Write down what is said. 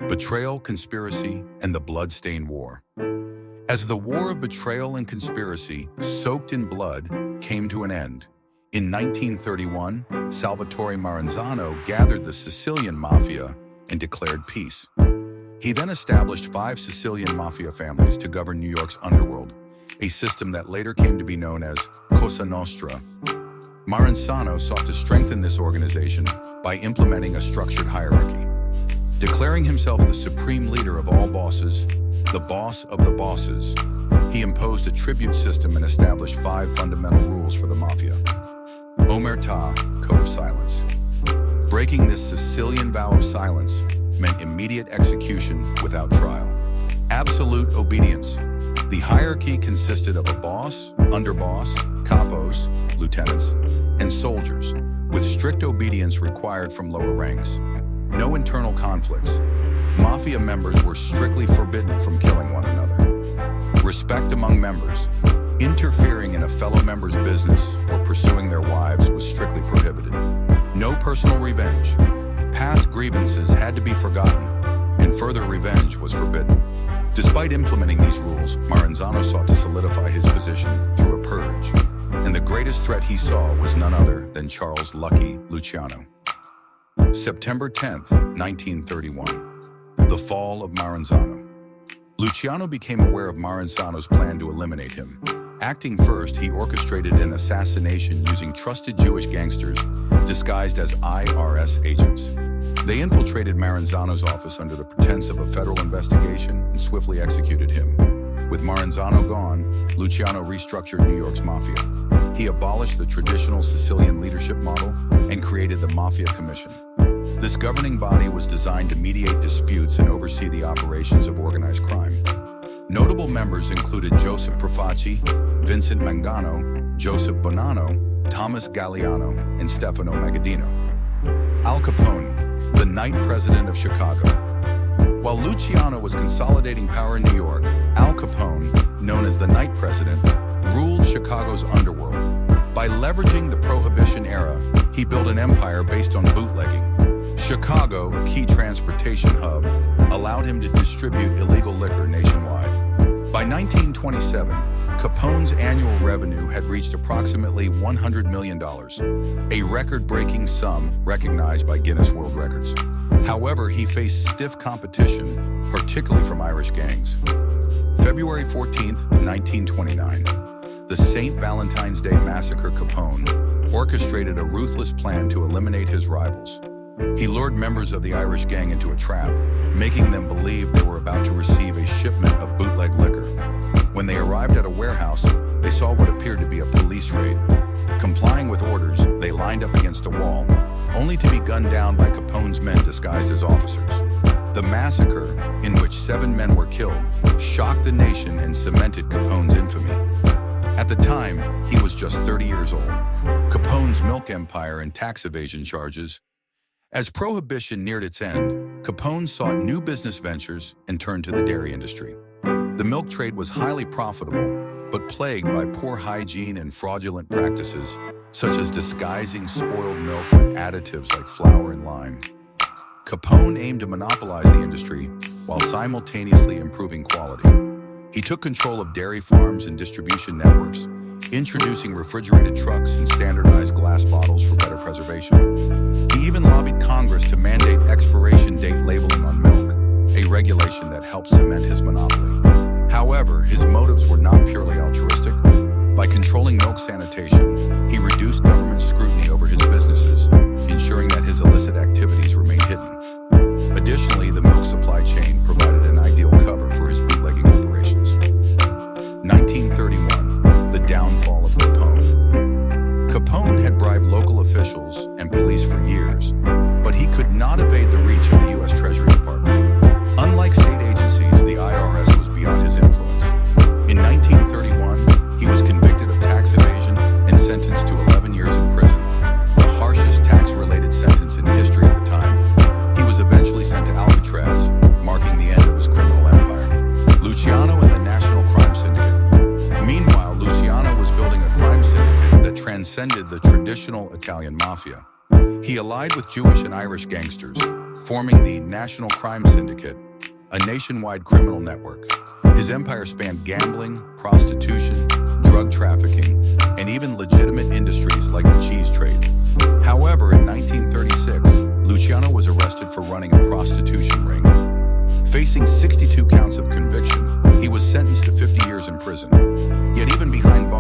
Betrayal, Conspiracy, and the Bloodstained War. As the war of betrayal and conspiracy, soaked in blood, came to an end, in 1931, Salvatore Maranzano gathered the Sicilian Mafia and declared peace. He then established 5 Sicilian Mafia families to govern New York's underworld, a system that later came to be known as Cosa Nostra. Maranzano sought to strengthen this organization by implementing a structured hierarchy. Declaring himself the supreme leader of all bosses, the boss of the bosses, he imposed a tribute system and established 5 fundamental rules for the mafia. Omertà, code of silence. Breaking this Sicilian vow of silence meant immediate execution without trial. Absolute obedience. The hierarchy consisted of a boss, underboss, capos, lieutenants, and soldiers, with strict obedience required from lower ranks. No internal conflicts. Mafia members were strictly forbidden from killing one another. Respect among members. Interfering in a fellow member's business or pursuing their wives was strictly prohibited. No personal revenge. Past grievances had to be forgotten, and further revenge was forbidden. Despite implementing these rules, Maranzano sought to solidify his position through a purge, and the greatest threat he saw was none other than Charles Lucky Luciano. September 10th, 1931. The fall of Maranzano. Luciano became aware of Maranzano's plan to eliminate him. Acting first, he orchestrated an assassination using trusted Jewish gangsters disguised as IRS agents. They infiltrated Maranzano's office under the pretense of a federal investigation and swiftly executed him. With Maranzano gone, Luciano restructured New York's mafia. He abolished the traditional Sicilian leadership model and created the Mafia Commission. This governing body was designed to mediate disputes and oversee the operations of organized crime. Notable members included Joseph Profaci, Vincent Mangano, Joseph Bonanno, Thomas Galliano, and Stefano Magaddino. Al Capone, the Night President of Chicago. While Luciano was consolidating power in New York, Al Capone, known as the Night President, ruled Chicago's underworld. By leveraging the Prohibition era, he built an empire based on bootlegging. Chicago, a key transportation hub, allowed him to distribute illegal liquor nationwide. By 1927, Capone's annual revenue had reached approximately $100 million, a record-breaking sum recognized by Guinness World Records. However, he faced stiff competition, particularly from Irish gangs. February 14, 1929, the St. Valentine's Day Massacre. Capone orchestrated a ruthless plan to eliminate his rivals. He lured members of the Irish gang into a trap, making them believe they were about to receive a shipment of bootleg liquor. When they arrived at a warehouse, they saw what appeared to be a police raid. Complying with orders, they lined up against a wall, only to be gunned down by Capone's men disguised as officers. The massacre, in which 7 men were killed, shocked the nation and cemented Capone's infamy. At the time, he was just 30 years old. Capone's milk empire and tax evasion charges. As Prohibition neared its end, Capone sought new business ventures and turned to the dairy industry. The milk trade was highly profitable, but plagued by poor hygiene and fraudulent practices, such as disguising spoiled milk with additives like flour and lime. Capone aimed to monopolize the industry while simultaneously improving quality. He took control of dairy farms and distribution networks, introducing refrigerated trucks and standardized glass bottles for better preservation. He even lobbied Congress to mandate expiration date labeling on milk, a regulation that helped cement his monopoly. However, his motives were not purely altruistic. By controlling milk sanitation, he reduced government scrutiny over his businesses, ensuring that his illicit activities remained hidden. Additionally, the milk supply chain provided an ideal cover for his bootlegging operations. 1931. The downfall of Capone. Capone had bribed local officials and police for years, but he could not evade the reach of the U.S. Treasury Department. Unlike state agencies, the IRS was beyond his influence. In 1931, he was convicted of tax evasion and sentenced to 11 years in prison, the harshest tax-related sentence in history at the time. He was eventually sent to Alcatraz, marking the end of his criminal empire. Luciano and the National Crime Syndicate. Meanwhile, Luciano was building a crime syndicate that transcended the traditional Italian mafia. He allied with Jewish and Irish gangsters, forming the National Crime Syndicate, a nationwide criminal network. His empire spanned gambling, prostitution, drug trafficking, and even legitimate industries like the cheese trade. However, in 1936, Luciano was arrested for running a prostitution ring. Facing 62 counts of conviction, he was sentenced to 50 years in prison. Yet even behind bars,